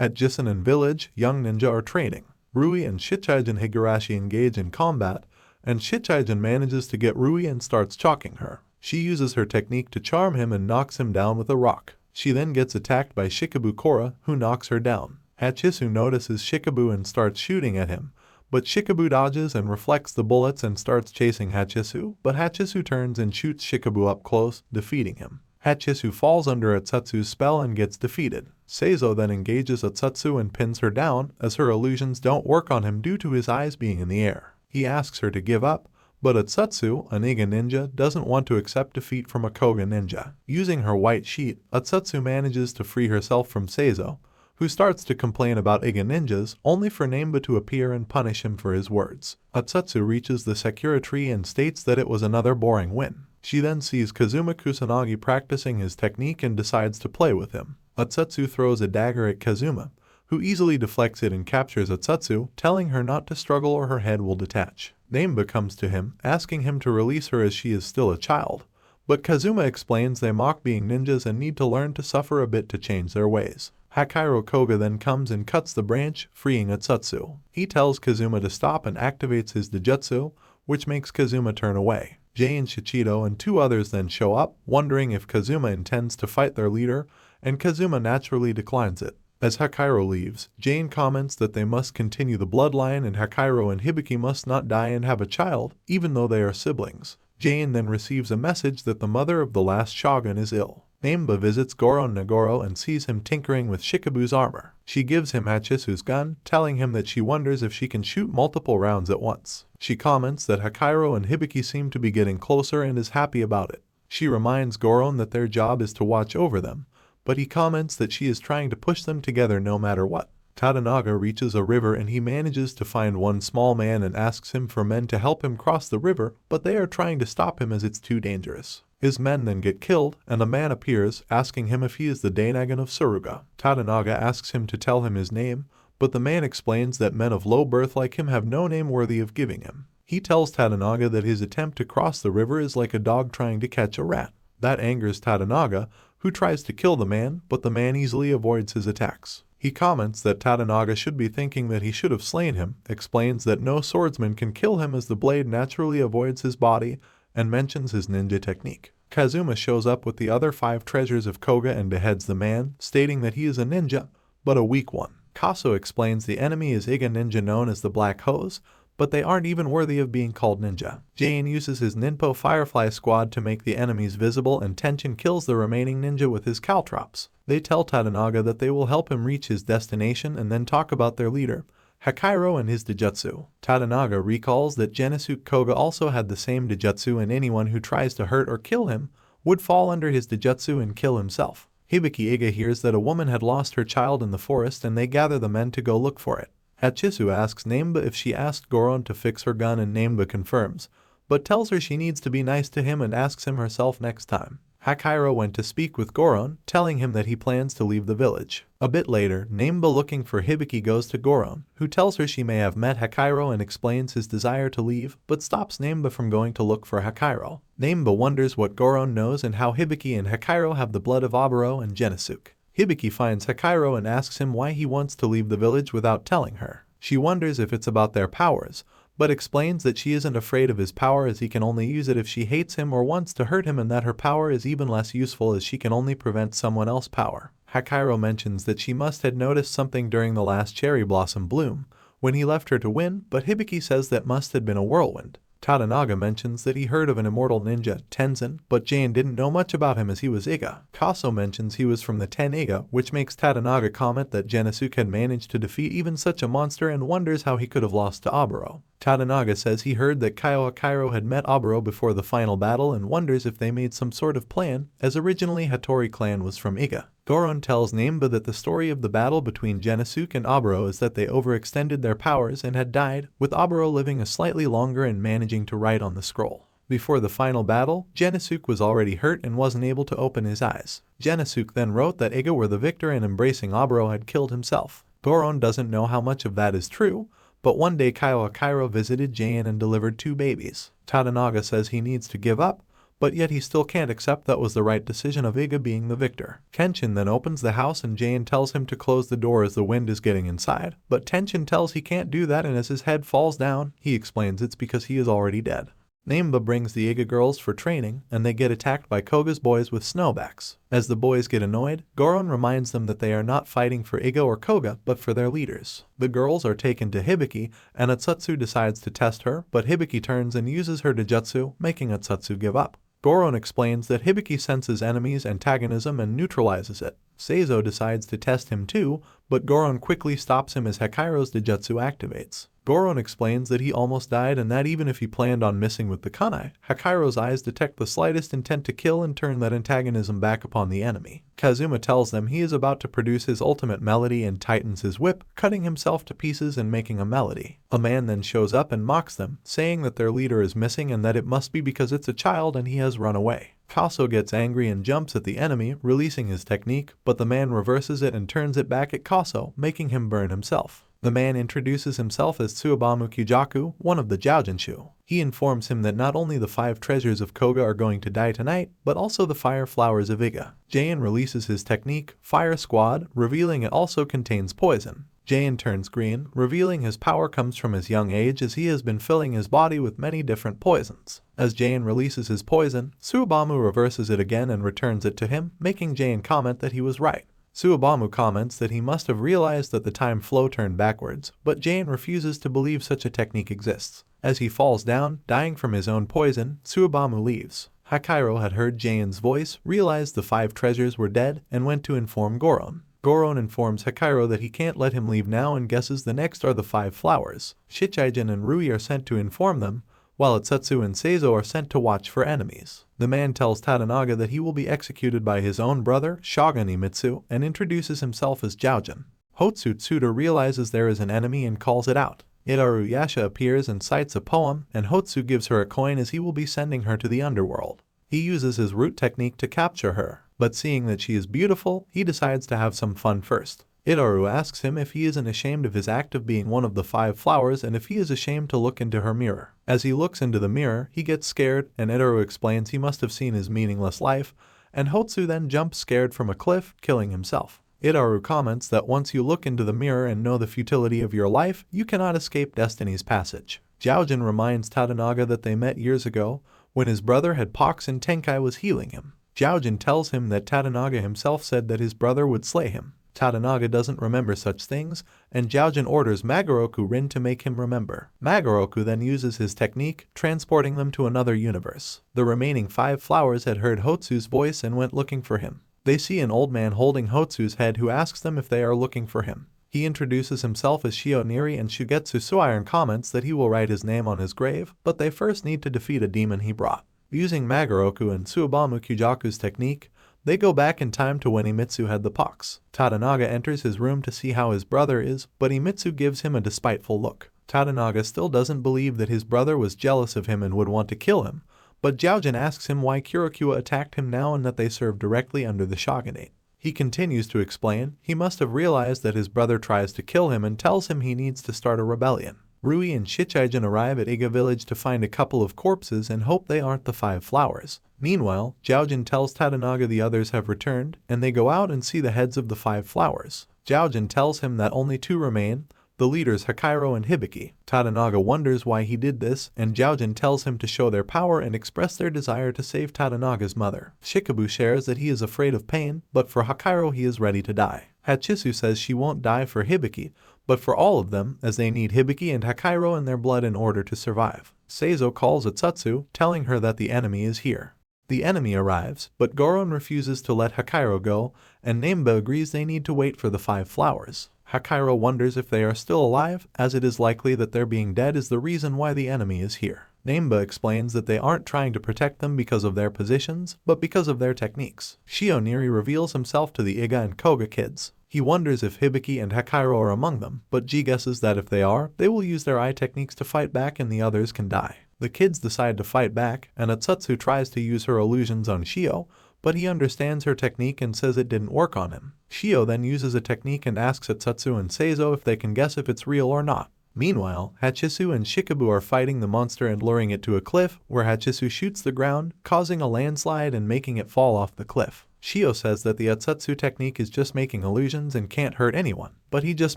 At Jisunen village, young ninja are training. Rui and Shichijin Higurashi engage in combat, and Shichijin manages to get Rui and starts chalking her. She uses her technique to charm him and knocks him down with a rock. She then gets attacked by Shikabu Kora, who knocks her down. Hachisu notices Shikabu and starts shooting at him, but Shikabu dodges and reflects the bullets and starts chasing Hachisu, but Hachisu turns and shoots Shikabu up close, defeating him. Hachisu falls under Atsutsu's spell and gets defeated. Seizo then engages Atsutsu and pins her down, as her illusions don't work on him due to his eyes being in the air. He asks her to give up, but Atsutsu, an Iga ninja, doesn't want to accept defeat from a Kouga ninja. Using her white sheet, Atsutsu manages to free herself from Seizo, who starts to complain about Iga ninjas, only for Nameba to appear and punish him for his words. Atsutsu reaches the Sakura tree and states that it was another boring win. She then sees Kazuma Kusanagi practicing his technique and decides to play with him. Atsutsu throws a dagger at Kazuma, who easily deflects it and captures Atsutsu, telling her not to struggle or her head will detach. Nameba comes to him, asking him to release her as she is still a child, but Kazuma explains they mock being ninjas and need to learn to suffer a bit to change their ways. Hakaido Koga then comes and cuts the branch, freeing Atsutsu. He tells Kazuma to stop and activates his Dijutsu, which makes Kazuma turn away. Jay and Shichido and two others then show up, wondering if Kazuma intends to fight their leader, and Kazuma naturally declines it. As Hakaido leaves, Jane comments that they must continue the bloodline and Hakaido and Hibiki must not die and have a child, even though they are siblings. Jane then receives a message that the mother of the last shogun is ill. Nameba visits Goron Nagoro and sees him tinkering with Shikabu's armor. She gives him Hachisu's gun, telling him that she wonders if she can shoot multiple rounds at once. She comments that Hakaido and Hibiki seem to be getting closer and is happy about it. She reminds Goron that their job is to watch over them, but he comments that she is trying to push them together no matter what. Tadanaga reaches a river and he manages to find one small man and asks him for men to help him cross the river, but they are trying to stop him as it's too dangerous. His men then get killed, and a man appears, asking him if he is the Dainagon of Suruga. Tadanaga asks him to tell him his name, but the man explains that men of low birth like him have no name worthy of giving him. He tells Tadanaga that his attempt to cross the river is like a dog trying to catch a rat. That angers Tadanaga, who tries to kill the man, but the man easily avoids his attacks. He comments that Tadanaga should be thinking that he should have slain him, explains that no swordsman can kill him as the blade naturally avoids his body, and mentions his ninja technique. Kazuma shows up with the other 5 treasures of Koga and beheads the man, stating that he is a ninja, but a weak one. Kaso explains the enemy is Iga ninja known as the Black Hose, but they aren't even worthy of being called ninja. Jane uses his Ninpo Firefly squad to make the enemies visible, and Tenshin kills the remaining ninja with his caltrops. They tell Tadanaga that they will help him reach his destination and then talk about their leader, Hakaido, and his Dijutsu. Tadanaga recalls that Genosuke Koga also had the same Dijutsu, and anyone who tries to hurt or kill him would fall under his Dijutsu and kill himself. Hibiki Iga hears that a woman had lost her child in the forest and they gather the men to go look for it. Hachisu asks Nameba if she asked Goron to fix her gun, and Nameba confirms, but tells her she needs to be nice to him and asks him herself next time. Hakaido went to speak with Goron, telling him that he plans to leave the village. A bit later, Nameba looking for Hibiki goes to Goron, who tells her she may have met Hakaido and explains his desire to leave, but stops Nameba from going to look for Hakaido. Nameba wonders what Goron knows and how Hibiki and Hakaido have the blood of Oboro and Genosuke. Hibiki finds Hakaido and asks him why he wants to leave the village without telling her. She wonders if it's about their powers, but explains that she isn't afraid of his power as he can only use it if she hates him or wants to hurt him, and that her power is even less useful as she can only prevent someone else's power. Hakaido mentions that she must have noticed something during the last cherry blossom bloom, when he left her to win, but Hibiki says that must have been a whirlwind. Tadanaga mentions that he heard of an immortal ninja, Tenzin, but Jane didn't know much about him as he was Iga. Kaso mentions he was from the 10 Iga, which makes Tadanaga comment that Genosuke had managed to defeat even such a monster and wonders how he could have lost to Oboro. Tadanaga says he heard that Kaido had met Oboro before the final battle and wonders if they made some sort of plan, as originally Hattori clan was from Iga. Goron tells Nameba that the story of the battle between Genosuke and Oboro is that they overextended their powers and had died, with Oboro living a slightly longer and managing to write on the scroll. Before the final battle, Genosuke was already hurt and wasn't able to open his eyes. Genosuke then wrote that Iga were the victor and embracing Oboro had killed himself. Goron doesn't know how much of that is true, but one day Kaido visited Jane and delivered 2 babies. Tadanaga says he needs to give up, but yet he still can't accept that was the right decision of Iga being the victor. Kenshin then opens the house and Jane tells him to close the door as the wind is getting inside, but Tenshin tells he can't do that, and as his head falls down, he explains it's because he is already dead. Naimba brings the Iga girls for training, and they get attacked by Koga's boys with snowbacks. As the boys get annoyed, Goron reminds them that they are not fighting for Iga or Koga, but for their leaders. The girls are taken to Hibiki, and Atsutsu decides to test her, but Hibiki turns and uses her Dojutsu, making Atsutsu give up. Goron explains that Hibiki senses enemies' antagonism and neutralizes it. Seizo decides to test him too, but Goron quickly stops him as Hakairo's Dojutsu activates. Goron explains that he almost died and that even if he planned on missing with the kunai, Hakairo's eyes detect the slightest intent to kill and turn that antagonism back upon the enemy. Kazuma tells them he is about to produce his ultimate melody and tightens his whip, cutting himself to pieces and making a melody. A man then shows up and mocks them, saying that their leader is missing and that it must be because it's a child and he has run away. Kaso gets angry and jumps at the enemy, releasing his technique, but the man reverses it and turns it back at Kaso, making him burn himself. The man introduces himself as Tsubamu Kyujaku, one of the Joujinshu. He informs him that not only the 5 treasures of Koga are going to die tonight, but also the fire flowers of Iga. Jain releases his technique, Fire Squad, revealing it also contains poison. Jain turns green, revealing his power comes from his young age as he has been filling his body with many different poisons. As Jain releases his poison, Tsubamu reverses it again and returns it to him, making Jain comment that he was right. Tsubamu comments that he must have realized that the time flow turned backwards, but Jain refuses to believe such a technique exists. As he falls down, dying from his own poison, Tsubamu leaves. Hakairo had heard Jain's voice, realized the 5 treasures were dead, and went to inform Goron. Goron informs Hakairo that he can't let him leave now and guesses the next are the 5 flowers. Shichigen and Rui are sent to inform them, while Atsutsu and Seizo are sent to watch for enemies. The man tells Tadanaga that he will be executed by his own brother, Shogun Imitsu, and introduces himself as Joujin. Hotsu Tsuda realizes there is an enemy and calls it out. Itaru Yasha appears and cites a poem, and Hotsu gives her a coin as he will be sending her to the underworld. He uses his root technique to capture her, but seeing that she is beautiful, he decides to have some fun first. Itaru asks him if he isn't ashamed of his act of being one of the 5 flowers and if he is ashamed to look into her mirror. As he looks into the mirror, he gets scared, and Itaru explains he must have seen his meaningless life, and Hotsu then jumps scared from a cliff, killing himself. Itaru comments that once you look into the mirror and know the futility of your life, you cannot escape destiny's passage. Joujin reminds Tadanaga that they met years ago, when his brother had pox and Tenkai was healing him. Joujin tells him that Tadanaga himself said that his brother would slay him. Tadanaga doesn't remember such things, and Joujin orders Magoroku Rin to make him remember. Magoroku then uses his technique, transporting them to another universe. The remaining 5 flowers had heard Hotsu's voice and went looking for him. They see an old man holding Hotsu's head who asks them if they are looking for him. He introduces himself as Shioniri, and Shugetsu Suiron comments that he will write his name on his grave, but they first need to defeat a demon he brought. Using Magoroku and Tsubamu Kyujaku's technique, they go back in time to when Imitsu had the pox. Tadanaga enters his room to see how his brother is, but Imitsu gives him a despiteful look. Tadanaga still doesn't believe that his brother was jealous of him and would want to kill him, but Joujin asks him why Kurokyua attacked him now and that they serve directly under the shogunate. He continues to explain he must have realized that his brother tries to kill him and tells him he needs to start a rebellion. Rui and Shichigen arrive at Iga village to find a couple of corpses and hope they aren't the 5 flowers. Meanwhile, Joujin tells Tadanaga the others have returned, and they go out and see the heads of the 5 flowers. Joujin tells him that only 2 remain, the leaders Hakairo and Hibiki. Tadanaga wonders why he did this, and Joujin tells him to show their power and express their desire to save Tadanaga's mother. Shikabu shares that he is afraid of pain, but for Hakairo he is ready to die. Hachisu says she won't die for Hibiki, but for all of them, as they need Hibiki and Hakairo in their blood in order to survive. Seizo calls Atsutsu, telling her that the enemy is here. The enemy arrives, but Goron refuses to let Hakairo go, and Naimba agrees they need to wait for the 5 flowers. Hakairo wonders if they are still alive, as it is likely that their being dead is the reason why the enemy is here. Naimba explains that they aren't trying to protect them because of their positions, but because of their techniques. Shioniri reveals himself to the Iga and Koga kids. He wonders if Hibiki and Hakairo are among them, but Ji guesses that if they are, they will use their eye techniques to fight back and the others can die. The kids decide to fight back, and Atsutsu tries to use her illusions on Shio, but he understands her technique and says it didn't work on him. Shio then uses a technique and asks Atsutsu and Seizo if they can guess if it's real or not. Meanwhile, Hachisu and Shikabu are fighting the monster and luring it to a cliff, where Hachisu shoots the ground, causing a landslide and making it fall off the cliff. Shio says that the Atsutsu technique is just making illusions and can't hurt anyone, but he just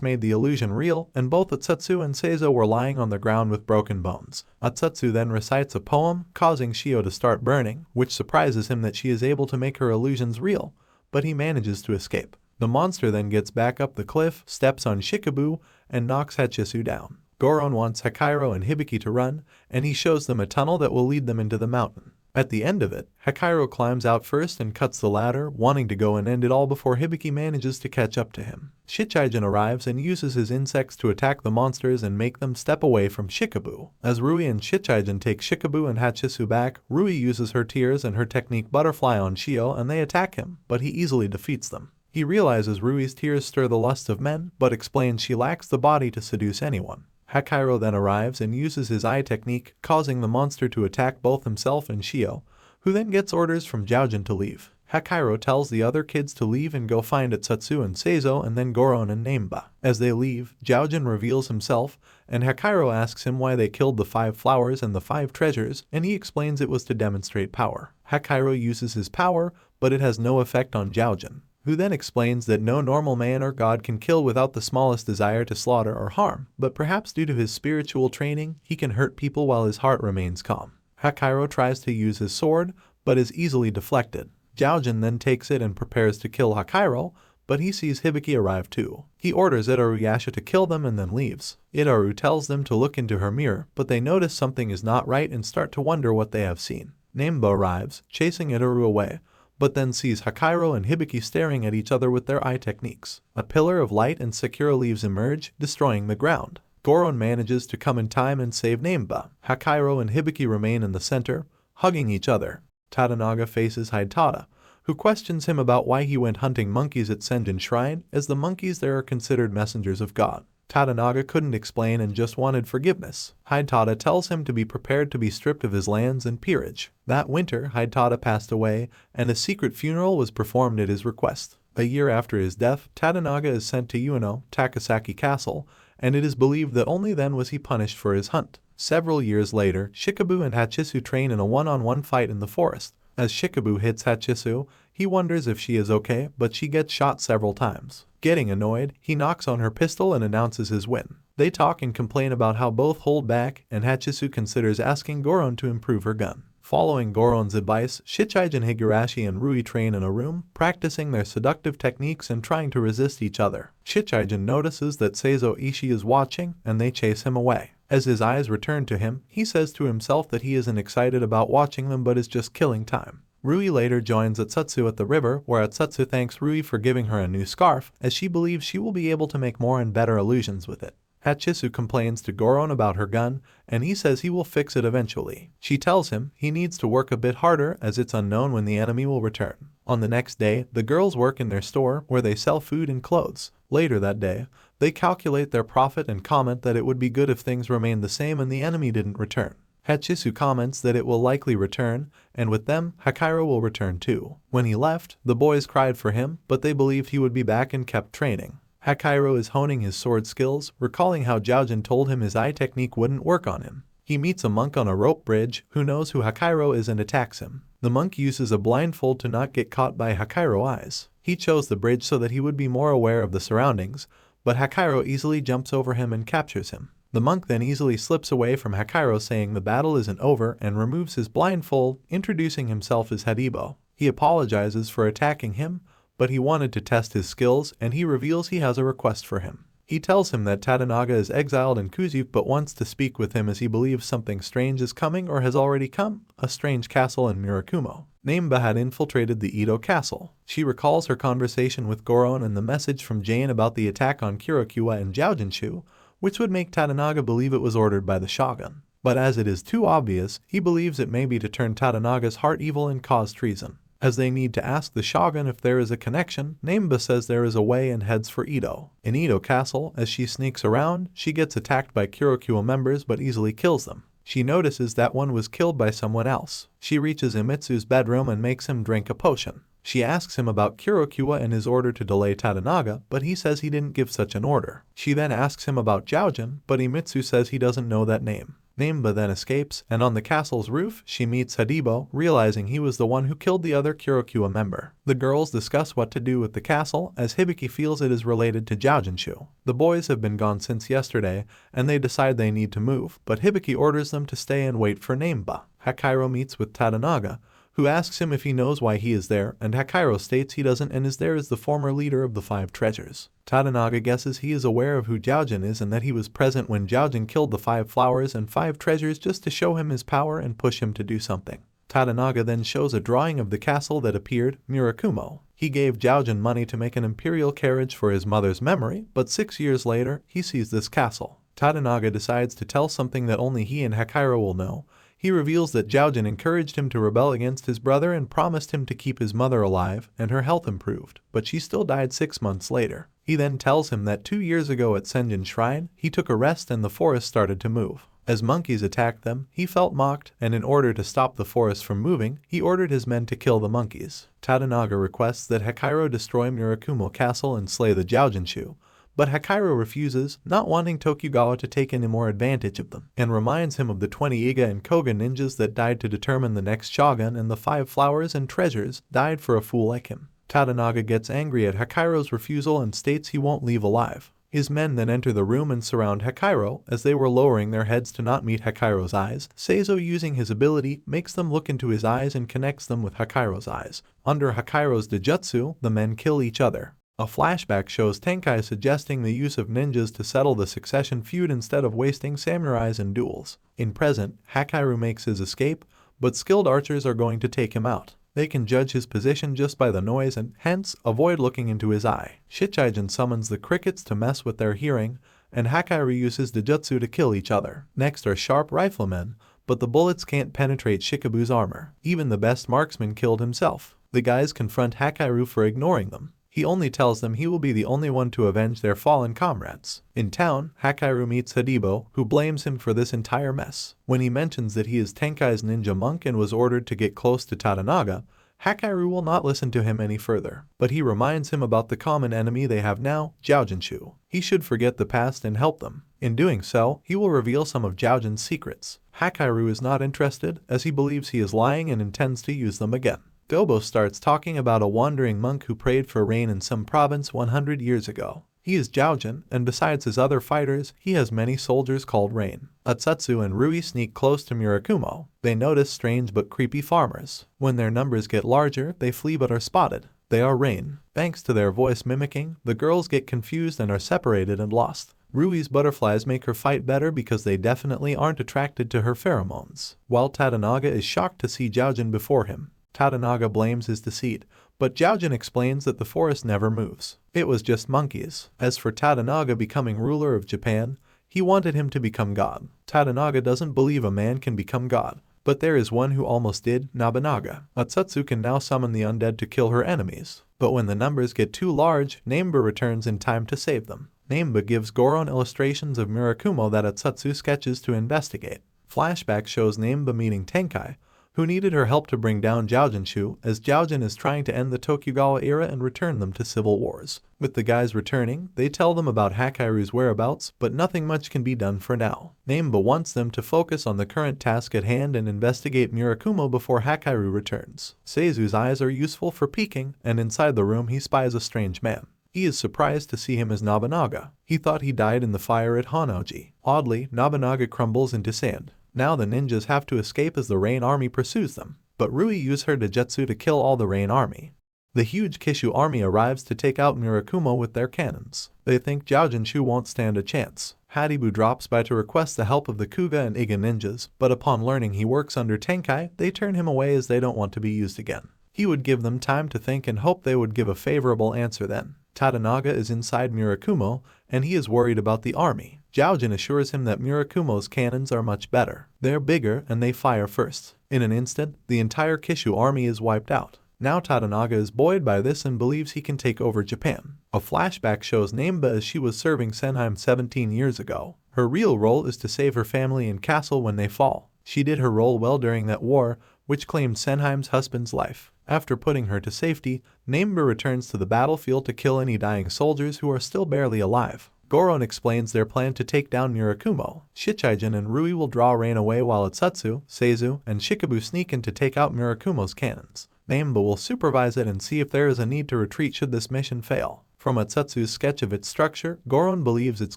made the illusion real, and both Atsutsu and Seizo were lying on the ground with broken bones. Atsutsu then recites a poem, causing Shio to start burning, which surprises him that she is able to make her illusions real, but he manages to escape. The monster then gets back up the cliff, steps on Shikabu, and knocks Hachisu down. Goron wants Hakairo and Hibiki to run, and he shows them a tunnel that will lead them into the mountain. At the end of it, Hakairo climbs out first and cuts the ladder, wanting to go and end it all before Hibiki manages to catch up to him. Shichijin arrives and uses his insects to attack the monsters and make them step away from Shikabu. As Rui and Shichijin take Shikabu and Hachisu back, Rui uses her tears and her technique Butterfly on Shio and they attack him, but he easily defeats them. He realizes Rui's tears stir the lust of men, but explains she lacks the body to seduce anyone. Hakairo then arrives and uses his eye technique, causing the monster to attack both himself and Shio, who then gets orders from Joujin to leave. Hakairo tells the other kids to leave and go find Atsutsu and Seizo and then Goron and Nameba. As they leave, Joujin reveals himself, and Hakairo asks him why they killed the 5 flowers and the 5 treasures, and he explains it was to demonstrate power. Hakairo uses his power, but it has no effect on Joujin, who then explains that no normal man or god can kill without the smallest desire to slaughter or harm, but perhaps due to his spiritual training, he can hurt people while his heart remains calm. Hakairo tries to use his sword, but is easily deflected. Joujin then takes it and prepares to kill Hakairo, but he sees Hibiki arrive too. He orders Itaru to kill them and then leaves. Itaru tells them to look into her mirror, but they notice something is not right and start to wonder what they have seen. Nameba arrives, chasing Itaru away, but then sees Hakairo and Hibiki staring at each other with their eye techniques. A pillar of light and Sakura leaves emerge, destroying the ground. Goron manages to come in time and save Nameba. Hakairo and Hibiki remain in the center, hugging each other. Tadanaga faces Hidetada, who questions him about why he went hunting monkeys at Senjin Shrine, as the monkeys there are considered messengers of God. Tadanaga couldn't explain and just wanted forgiveness. Hidetada tells him to be prepared to be stripped of his lands and peerage. That winter, Hidetada passed away, and a secret funeral was performed at his request. A year after his death, Tadanaga is sent to Ueno, Takasaki Castle, and it is believed that only then was he punished for his hunt. Several years later, Shikabu and Hachisu train in a one-on-one fight in the forest. As Shikabu hits Hachisu, he wonders if she is okay, but she gets shot several times. Getting annoyed, he knocks on her pistol and announces his win. They talk and complain about how both hold back, and Hachisu considers asking Goron to improve her gun. Following Goron's advice, Shichijin, Higurashi, and Rui train in a room, practicing their seductive techniques and trying to resist each other. Shichijin notices that Seizo Ishii is watching, and they chase him away. As his eyes return to him, he says to himself that he isn't excited about watching them but is just killing time. Rui later joins Atsutsu at the river, where Atsutsu thanks Rui for giving her a new scarf, as she believes she will be able to make more and better illusions with it. Hachisu complains to Goron about her gun, and he says he will fix it eventually. She tells him he needs to work a bit harder as it's unknown when the enemy will return. On the next day, the girls work in their store where they sell food and clothes. Later that day, they calculate their profit and comment that it would be good if things remained the same and the enemy didn't return. Hachisu comments that it will likely return, and with them, Hakairo will return too. When he left, the boys cried for him, but they believed he would be back and kept training. Hakairo is honing his sword skills, recalling how Joujin told him his eye technique wouldn't work on him. He meets a monk on a rope bridge who knows who Hakairo is and attacks him. The monk uses a blindfold to not get caught by Hakairo's eyes. He chose the bridge so that he would be more aware of the surroundings, but Hakairo easily jumps over him and captures him. The monk then easily slips away from Hakairo, saying the battle isn't over, and removes his blindfold, introducing himself as Hadibo. He apologizes for attacking him, but he wanted to test his skills, and he reveals he has a request for him. He tells him that Tadanaga is exiled in Kuzu but wants to speak with him as he believes something strange is coming or has already come, a strange castle in Murakumo. Nameba had infiltrated the Edo castle. She recalls her conversation with Goron and the message from Jane about the attack on Kirakuwa and Joujin, which would make Tadanaga believe it was ordered by the shogun. But as it is too obvious, he believes it may be to turn Tadanaga's heart evil and cause treason. As they need to ask the shogun if there is a connection, Nameba says there is a way and heads for Edo. In Edo Castle, as she sneaks around, she gets attacked by Kirakuwa members but easily kills them. She notices that one was killed by someone else. She reaches Imitsu's bedroom and makes him drink a potion. She asks him about Kouga and his order to delay Tadanaga, but he says he didn't give such an order. She then asks him about Jiaojin, but Imitsu says he doesn't know that name. Naimba then escapes, and on the castle's roof, she meets Hadibo, realizing he was the one who killed the other Kouga member. The girls discuss what to do with the castle, as Hibiki feels it is related to Jiaojinshu. The boys have been gone since yesterday, and they decide they need to move, but Hibiki orders them to stay and wait for Naimba. Hakairo meets with Tadanaga, who asks him if he knows why he is there, and Hakairo states he doesn't and is there as the former leader of the 5 treasures. Tadanaga guesses he is aware of who Jiaojin is and that he was present when Jiaojin killed the 5 flowers and 5 treasures just to show him his power and push him to do something. Tadanaga then shows a drawing of the castle that appeared, Murakumo. He gave Jiaojin money to make an imperial carriage for his mother's memory, but 6 years later, he sees this castle. Tadanaga decides to tell something that only he and Hakairo will know. He reveals that Jiaojin encouraged him to rebel against his brother and promised him to keep his mother alive, and her health improved, but she still died 6 months later. He then tells him that 2 years ago at Senjin Shrine, he took a rest and the forest started to move. As monkeys attacked them, he felt mocked, and in order to stop the forest from moving, he ordered his men to kill the monkeys. Tadanaga requests that Hakairo destroy Murakumo Castle and slay the Jiaojinshu, but Hakairo refuses, not wanting Tokugawa to take any more advantage of them, and reminds him of the 20 Iga and Kouga ninjas that died to determine the next shogun, and the 5 flowers and treasures died for a fool like him. Tadanaga gets angry at Hakairo's refusal and states he won't leave alive. His men then enter the room and surround Hakairo. As they were lowering their heads to not meet Hakairo's eyes, Seizo, using his ability, makes them look into his eyes and connects them with Hakairo's eyes. Under Hakairo's Dojutsu, the men kill each other. A flashback shows Tenkai suggesting the use of ninjas to settle the succession feud instead of wasting samurais in duels. In present, Hakairo makes his escape, but skilled archers are going to take him out. They can judge his position just by the noise and, hence, avoid looking into his eye. Shichijin summons the crickets to mess with their hearing, and Hakairo uses Dojutsu to kill each other. Next are sharp riflemen, but the bullets can't penetrate Shikabu's armor. Even the best marksman killed himself. The guys confront Hakairo for ignoring them. He only tells them he will be the only one to avenge their fallen comrades. In town, Hakairo meets Hadibo, who blames him for this entire mess. When he mentions that he is Tenkai's ninja monk and was ordered to get close to Tadanaga, Hakairo will not listen to him any further, but he reminds him about the common enemy they have now, Jiaojinshu. He should forget the past and help them. In doing so, he will reveal some of Jiaojin's secrets. Hakairo is not interested, as he believes he is lying and intends to use them again. Dobo starts talking about a wandering monk who prayed for rain in some province 100 years ago. He is Jiaojin, and besides his other fighters, he has many soldiers called Rain. Atsutsu and Rui sneak close to Murakumo. They notice strange but creepy farmers. When their numbers get larger, they flee but are spotted. They are Rain. Thanks to their voice mimicking, the girls get confused and are separated and lost. Rui's butterflies make her fight better because they definitely aren't attracted to her pheromones. While Tadanaga is shocked to see Jiaojin before him. Tadanaga blames his deceit, but Jiaojin explains that the forest never moves. It was just monkeys. As for Tadanaga becoming ruler of Japan, he wanted him to become god. Tadanaga doesn't believe a man can become god, but there is one who almost did, Nobunaga. Atsutsu can now summon the undead to kill her enemies, but when the numbers get too large, Naimba returns in time to save them. Naimba gives Goron illustrations of Murakumo that Atsutsu sketches to investigate. Flashback shows Naimba meeting Tenkai, who needed her help to bring down Jiaojinshu, as Jiaojin is trying to end the Tokugawa era and return them to civil wars. With the guys returning, they tell them about Hakairo's whereabouts, but nothing much can be done for now. Naimba wants them to focus on the current task at hand and investigate Murakumo before Hakairo returns. Seizu's eyes are useful for peeking, and inside the room he spies a strange man. He is surprised to see him as Nobunaga. He thought he died in the fire at Honnouji. Oddly, Nobunaga crumbles into sand. Now the ninjas have to escape as the Rain army pursues them, but Rui uses her Dojutsu to kill all the Rain army. The huge Keichou army arrives to take out Murakumo with their cannons. They think Jiaojinshu won't stand a chance. Hadibu drops by to request the help of the Kouga and Iga ninjas, but upon learning he works under Tenkai, they turn him away as they don't want to be used again. He would give them time to think and hope they would give a favorable answer then. Tadanaga is inside Murakumo, and he is worried about the army. Jiaojin assures him that Murakumo's cannons are much better. They're bigger and they fire first. In an instant, the entire Keichou army is wiped out. Now Tadanaga is buoyed by this and believes he can take over Japan. A flashback shows Naimba as she was serving Senheim 17 years ago. Her real role is to save her family and castle when they fall. She did her role well during that war, which claimed Senheim's husband's life. After putting her to safety, Nambu returns to the battlefield to kill any dying soldiers who are still barely alive. Goron explains their plan to take down Murakumo. Shichijin and Rui will draw rain away while Atsutsu, Seizu, and Shikabu sneak in to take out Murakumo's cannons. Nambu will supervise it and see if there is a need to retreat should this mission fail. From Atsutsu's sketch of its structure, Goron believes its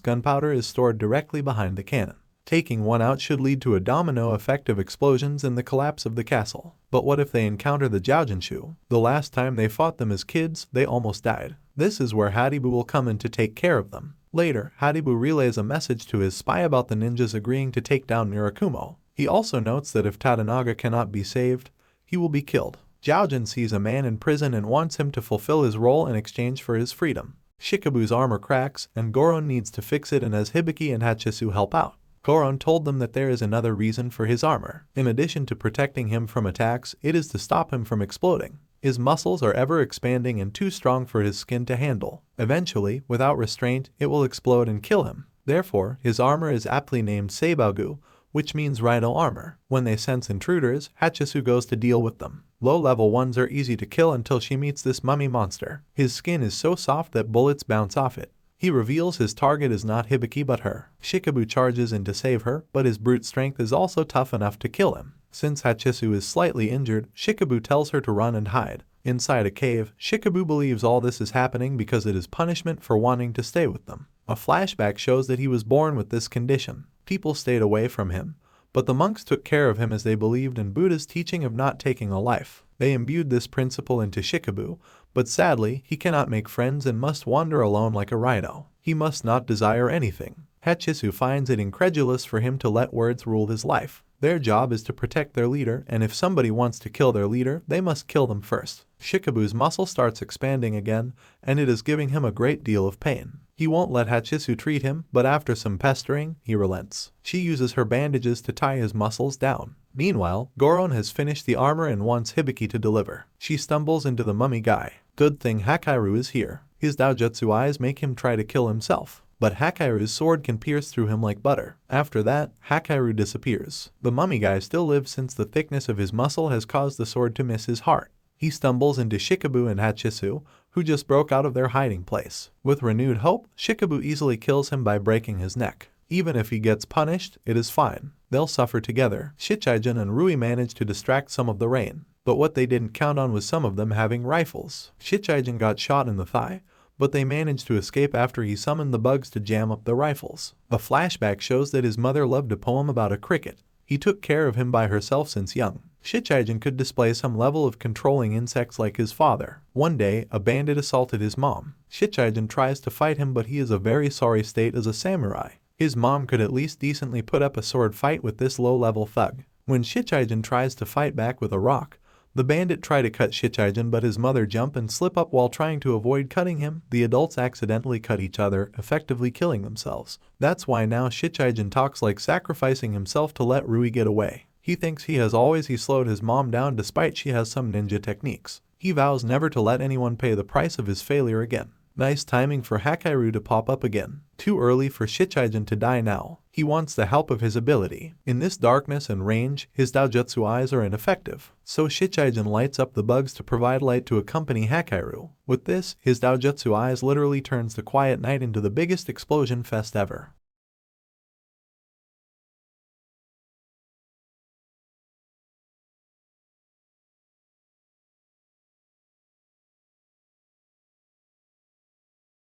gunpowder is stored directly behind the cannon. Taking one out should lead to a domino effect of explosions and the collapse of the castle. But what if they encounter the Jiaojinshu? The last time they fought them as kids, they almost died. This is where Haribu will come in to take care of them. Later, Haribu relays a message to his spy about the ninjas agreeing to take down Murakumo. He also notes that if Tadanaga cannot be saved, he will be killed. Jiaojin sees a man in prison and wants him to fulfill his role in exchange for his freedom. Shikabu's armor cracks, and Goron needs to fix it, and as Hibiki and Hachisu help out. Goron told them that there is another reason for his armor. In addition to protecting him from attacks, it is to stop him from exploding. His muscles are ever expanding and too strong for his skin to handle. Eventually, without restraint, it will explode and kill him. Therefore, his armor is aptly named Seibagu, which means rhino armor. When they sense intruders, Hachisu goes to deal with them. Low-level ones are easy to kill until she meets this mummy monster. His skin is so soft that bullets bounce off it. He reveals his target is not Hibiki but her. Shikabu charges in to save her, but his brute strength is also tough enough to kill him. Since Hachisu is slightly injured, Shikabu tells her to run and hide. Inside a cave, Shikabu believes all this is happening because it is punishment for wanting to stay with them. A flashback shows that he was born with this condition. People stayed away from him, but the monks took care of him as they believed in Buddha's teaching of not taking a life. They imbued this principle into Shikabu, but sadly, he cannot make friends and must wander alone like a rhino. He must not desire anything. Hachisu finds it incredulous for him to let words rule his life. Their job is to protect their leader, and if somebody wants to kill their leader, they must kill them first. Shikabu's muscle starts expanding again, and it is giving him a great deal of pain. He won't let Hachisu treat him, but after some pestering, he relents. She uses her bandages to tie his muscles down. Meanwhile, Goron has finished the armor and wants Hibiki to deliver. She stumbles into the mummy guy. Good thing Hakairu is here. His Daijutsu eyes make him try to kill himself. But Hakairu's sword can pierce through him like butter. After that, Hakairu disappears. The mummy guy still lives since the thickness of his muscle has caused the sword to miss his heart. He stumbles into Shikabu and Hachisu, who just broke out of their hiding place. With renewed hope, Shikabu easily kills him by breaking his neck. Even if he gets punished, it is fine. They'll suffer together. Shichijin and Rui manage to distract some of the rain. But what they didn't count on was some of them having rifles. Shichijin got shot in the thigh, but they managed to escape after he summoned the bugs to jam up the rifles. A flashback shows that his mother loved a poem about a cricket. He took care of him by herself since young. Shichijin could display some level of controlling insects like his father. One day, a bandit assaulted his mom. Shichijin tries to fight him, but he is a very sorry state as a samurai. His mom could at least decently put up a sword fight with this low-level thug. When Shichijin tries to fight back with a rock, the bandit tries to cut Shichijin, but his mother jumps and slips up while trying to avoid cutting him. The adults accidentally cut each other, effectively killing themselves. That's why now Shichijin talks like sacrificing himself to let Rui get away. He thinks he slowed his mom down despite she has some ninja techniques. He vows never to let anyone pay the price of his failure again. Nice timing for Hakairu to pop up again. Too early for Shichijin to die now. He wants the help of his ability. In this darkness and range, his Daijutsu eyes are ineffective. So Shichijin lights up the bugs to provide light to accompany Hakairu. With this, his Daijutsu eyes literally turns the quiet night into the biggest explosion fest ever.